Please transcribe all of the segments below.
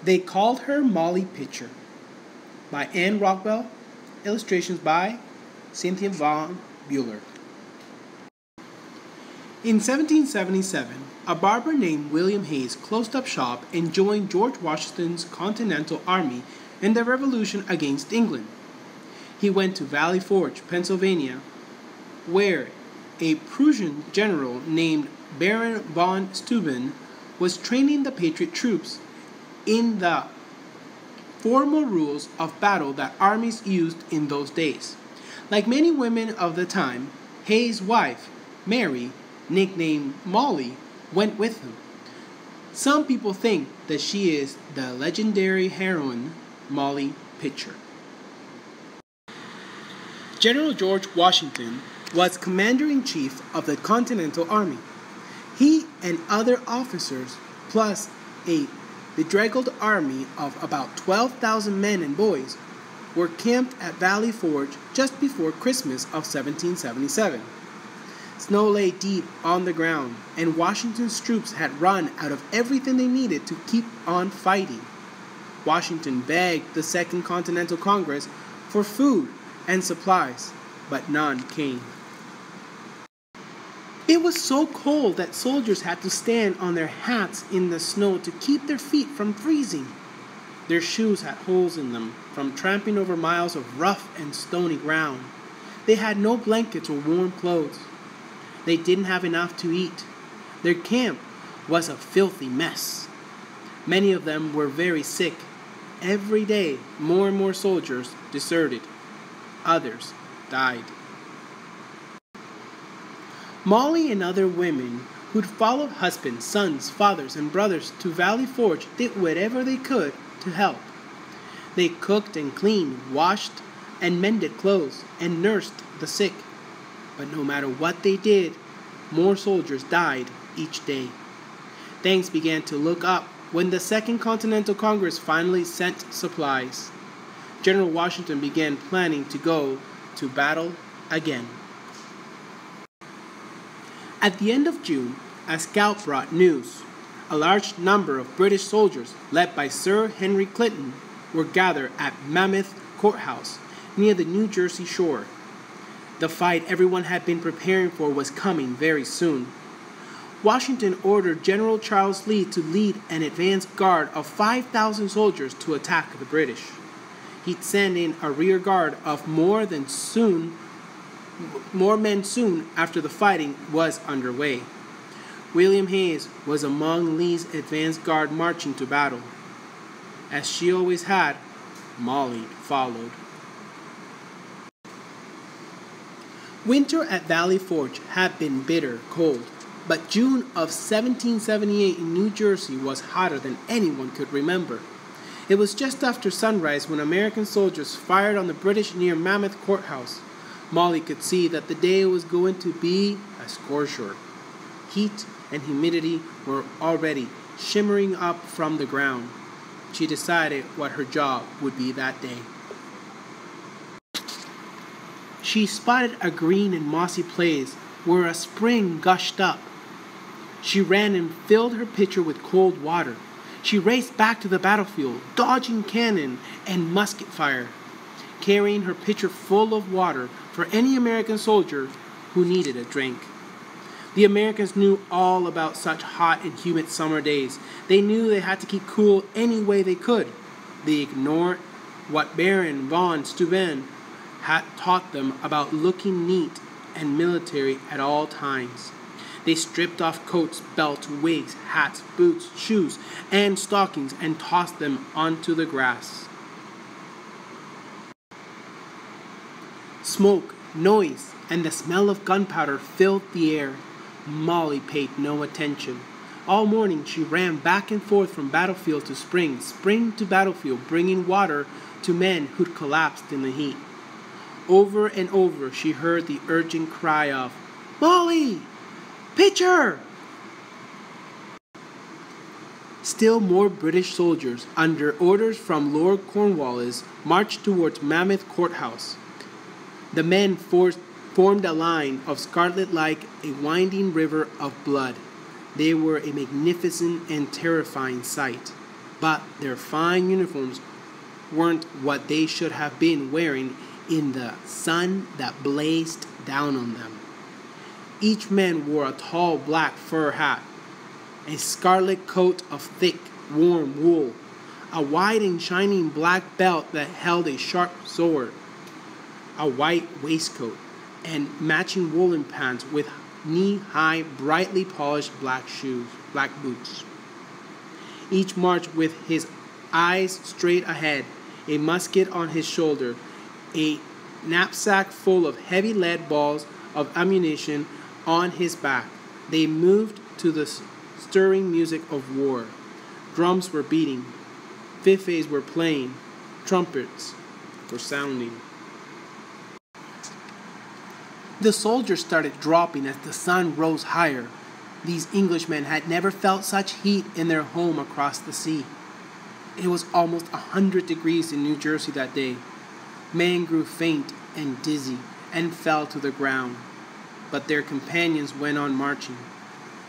They called her Molly Pitcher. By Anne Rockwell. Illustrations by Cynthia Von Bueller. In 1777, a barber named William Hayes closed up shop and joined George Washington's Continental Army in the Revolution against England. He went to Valley Forge, Pennsylvania, where a Prussian general named Baron von Steuben was training the Patriot troops in the formal rules of battle that armies used in those days. Like many women of the time, Hayes' wife, Mary, nicknamed Molly, went with him. Some people think that she is the legendary heroine Molly Pitcher. General George Washington was commander-in-chief of the Continental Army. He and other officers, plus a bedraggled army of about 12,000 men and boys, were camped at Valley Forge just before Christmas of 1777. Snow lay deep on the ground, and Washington's troops had run out of everything they needed to keep on fighting. Washington begged the Second Continental Congress for food and supplies, but none came. It was so cold that soldiers had to stand on their hats in the snow to keep their feet from freezing. Their shoes had holes in them from tramping over miles of rough and stony ground. They had no blankets or warm clothes. They didn't have enough to eat. Their camp was a filthy mess. Many of them were very sick. Every day, more and more soldiers deserted. Others died. Molly and other women who'd followed husbands, sons, fathers, and brothers to Valley Forge did whatever they could to help. They cooked and cleaned, washed and mended clothes, and nursed the sick. But no matter what they did, more soldiers died each day. Things began to look up when the Second Continental Congress finally sent supplies. General Washington began planning to go to battle again. At the end of June, a scout brought news. A large number of British soldiers, led by Sir Henry Clinton, were gathered at Mammoth Courthouse near the New Jersey shore. The fight everyone had been preparing for was coming very soon. Washington ordered General Charles Lee to lead an advance guard of 5,000 soldiers to attack the British. He'd send in a rear guard of more men soon after the fighting was underway. William Hayes was among Lee's advance guard marching to battle. As she always had, Molly followed. Winter at Valley Forge had been bitter cold, but June of 1778 in New Jersey was hotter than anyone could remember. It was just after sunrise when American soldiers fired on the British near Mammoth Courthouse. Molly could see that the day was going to be a scorcher. Heat and humidity were already shimmering up from the ground. She decided what her job would be that day. She spotted a green and mossy place where a spring gushed up. She ran and filled her pitcher with cold water. She raced back to the battlefield, dodging cannon and musket fire, carrying her pitcher full of water for any American soldier who needed a drink. The Americans knew all about such hot and humid summer days. They knew they had to keep cool any way they could. They ignored what Baron von Steuben had taught them about looking neat and military at all times. They stripped off coats, belts, wigs, hats, boots, shoes, and stockings and tossed them onto the grass. Smoke, noise, and the smell of gunpowder filled the air. Molly paid no attention. All morning she ran back and forth from battlefield to spring to battlefield, bringing water to men who'd collapsed in the heat. Over and over she heard the urgent cry of, "Molly! Pitcher!" Still more British soldiers, under orders from Lord Cornwallis, marched towards Mammoth Courthouse. The men formed a line of scarlet like a winding river of blood. They were a magnificent and terrifying sight. but their fine uniforms weren't what they should have been wearing in the sun that blazed down on them. Each man wore a tall black fur hat, a scarlet coat of thick, warm wool, a wide and shining black belt that held a sharp sword, a white waistcoat, and matching woolen pants with knee-high, brightly polished black boots. Each marched with his eyes straight ahead, a musket on his shoulder, a knapsack full of heavy lead balls of ammunition on his back. They moved to the stirring music of war. Drums were beating, fifes were playing, trumpets were sounding. The soldiers started dropping as the sun rose higher. These Englishmen had never felt such heat in their home across the sea. It was almost 100 degrees in New Jersey that day. Men grew faint and dizzy and fell to the ground, but their companions went on marching.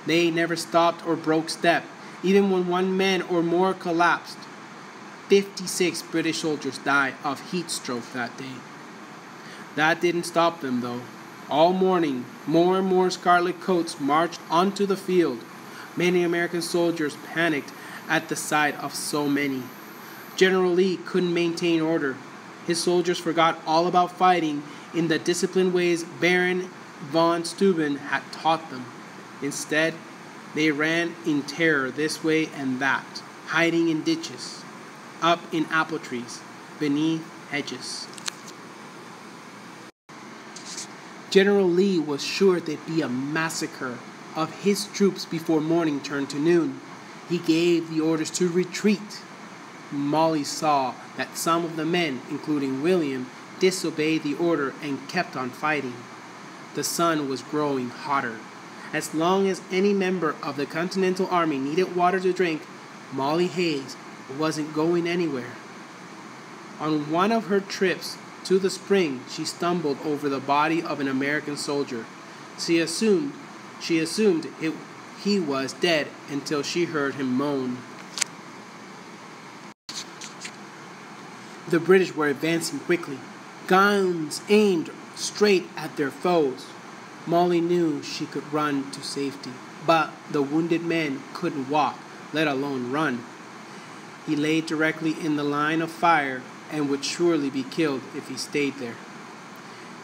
They never stopped or broke step, even when one man or more collapsed. 56 British soldiers died of heat stroke that day. That didn't stop them, though. All morning, more and more scarlet coats marched onto the field. Many American soldiers panicked at the sight of so many. General Lee couldn't maintain order. His soldiers forgot all about fighting in the disciplined ways Baron von Steuben had taught them. Instead, they ran in terror this way and that, hiding in ditches, up in apple trees, beneath hedges. General Lee was sure there'd be a massacre of his troops before morning turned to noon. He gave the orders to retreat. Molly saw that some of the men, including William, disobeyed the order and kept on fighting. The sun was growing hotter. As long as any member of the Continental Army needed water to drink, Molly Hayes wasn't going anywhere. On one of her trips to the spring, she stumbled over the body of an American soldier. She assumed he was dead until she heard him moan. The British were advancing quickly, guns aimed straight at their foes. Molly knew she could run to safety, but the wounded man couldn't walk, let alone run. He lay directly in the line of fire and would surely be killed if he stayed there.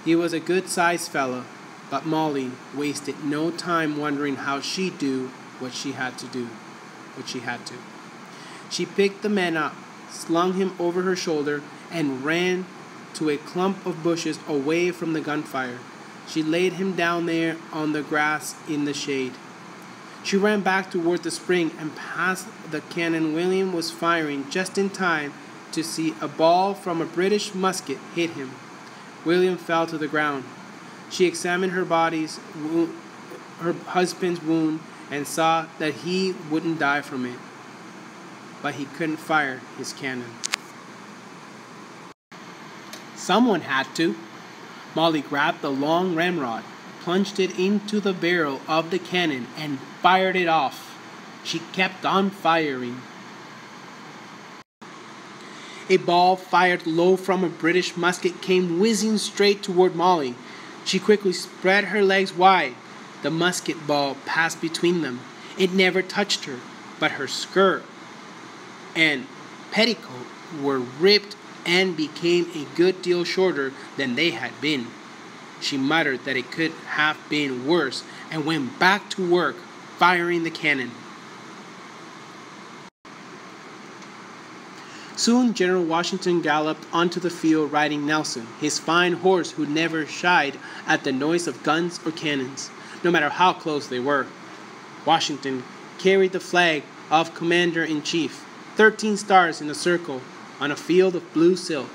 He was a good-sized fellow, but Molly wasted no time wondering how she'd do what she had to. She picked the man up, slung him over her shoulder, and ran to a clump of bushes away from the gunfire. She laid him down there on the grass in the shade. She ran back toward the spring and past the cannon William was firing just in time to see a ball from a British musket hit him. William fell to the ground. She examined her husband's wound and saw that he wouldn't die from it, but he couldn't fire his cannon. Someone had to. Molly grabbed the long ramrod, plunged it into the barrel of the cannon, and fired it off. She kept on firing. A ball fired low from a British musket came whizzing straight toward Molly. She quickly spread her legs wide. The musket ball passed between them. It never touched her, but her skirt and petticoat were ripped and became a good deal shorter than they had been. She muttered that it could have been worse and went back to work firing the cannon. Soon General Washington galloped onto the field riding Nelson, his fine horse who never shied at the noise of guns or cannons, no matter how close they were. Washington carried the flag of Commander-in-Chief, 13 stars in a circle, on a field of blue silk.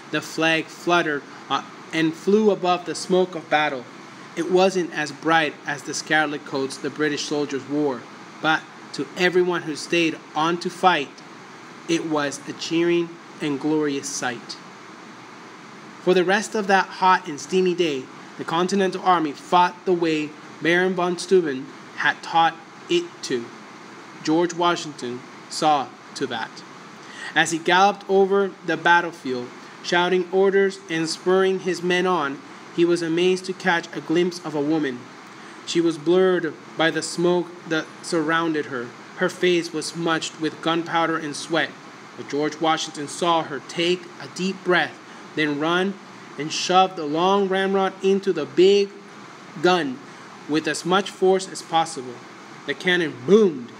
The flag fluttered and flew above the smoke of battle. It wasn't as bright as the scarlet coats the British soldiers wore, but to everyone who stayed on to fight, it was a cheering and glorious sight. For the rest of that hot and steamy day, the Continental Army fought the way Baron von Steuben had taught it to. George Washington saw to that. As he galloped over the battlefield, shouting orders and spurring his men on, he was amazed to catch a glimpse of a woman. She was blurred by the smoke that surrounded her. Her face was smudged with gunpowder and sweat. But George Washington saw her take a deep breath, then run and shove the long ramrod into the big gun with as much force as possible. The cannon boomed.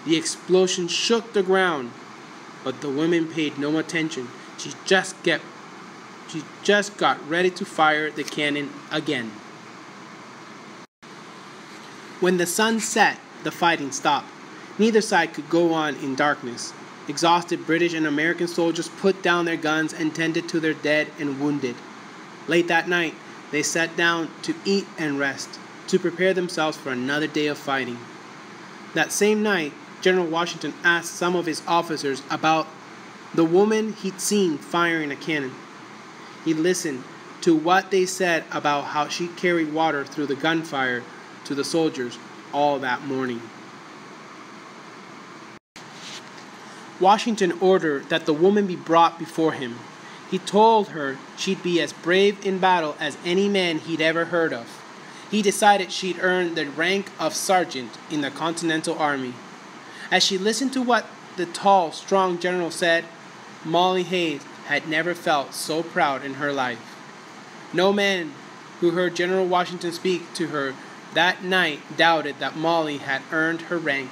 The explosion shook the ground, but the woman paid no attention. She just got ready to fire the cannon again. When the sun set, the fighting stopped. Neither side could go on in darkness. Exhausted British and American soldiers put down their guns and tended to their dead and wounded. Late that night, they sat down to eat and rest, to prepare themselves for another day of fighting. That same night, General Washington asked some of his officers about the woman he'd seen firing a cannon. He listened to what they said about how she carried water through the gunfire to the soldiers all that morning. Washington ordered that the woman be brought before him. He told her she'd be as brave in battle as any man he'd ever heard of. He decided she'd earned the rank of sergeant in the Continental Army. As she listened to what the tall, strong general said, Molly Hayes had never felt so proud in her life. No man who heard General Washington speak to her that night doubted that Molly had earned her rank.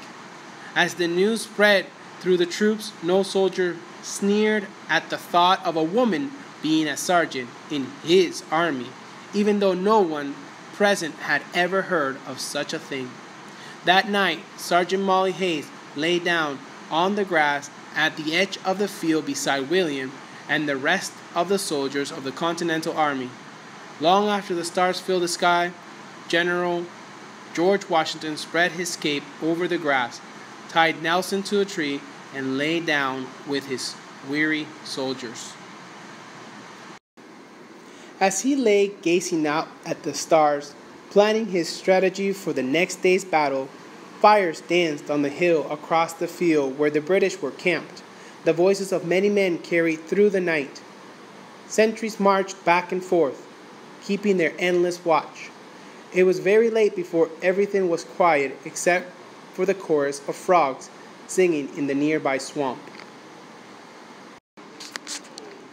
As the news spread through the troops, no soldier sneered at the thought of a woman being a sergeant in his army, even though no one present had ever heard of such a thing. That night, Sergeant Molly Hayes lay down on the grass at the edge of the field beside William and the rest of the soldiers of the Continental Army. Long after the stars filled the sky, General George Washington spread his cape over the grass, tied Nelson to a tree, and lay down with his weary soldiers. As he lay gazing out at the stars, planning his strategy for the next day's battle, fires danced on the hill across the field where the British were camped. The voices of many men carried through the night. Sentries marched back and forth, keeping their endless watch. It was very late before everything was quiet except for the chorus of frogs singing in the nearby swamp.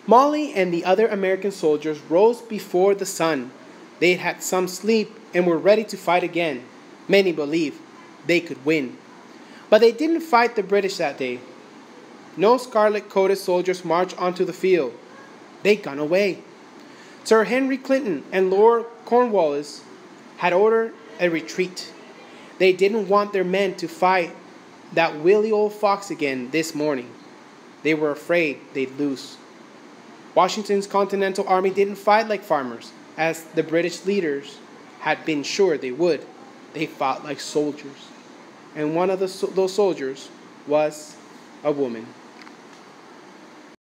Molly and the other American soldiers rose before the sun. They had had some sleep and were ready to fight again. Many believed they could win. But they didn't fight the British that day. No scarlet-coated soldiers marched onto the field. They'd gone away. Sir Henry Clinton and Lord Cornwallis had ordered a retreat. They didn't want their men to fight that wily old fox again this morning. They were afraid they'd lose. Washington's Continental Army didn't fight like farmers, as the British leaders had been sure they would. They fought like soldiers. And one of those soldiers was a woman.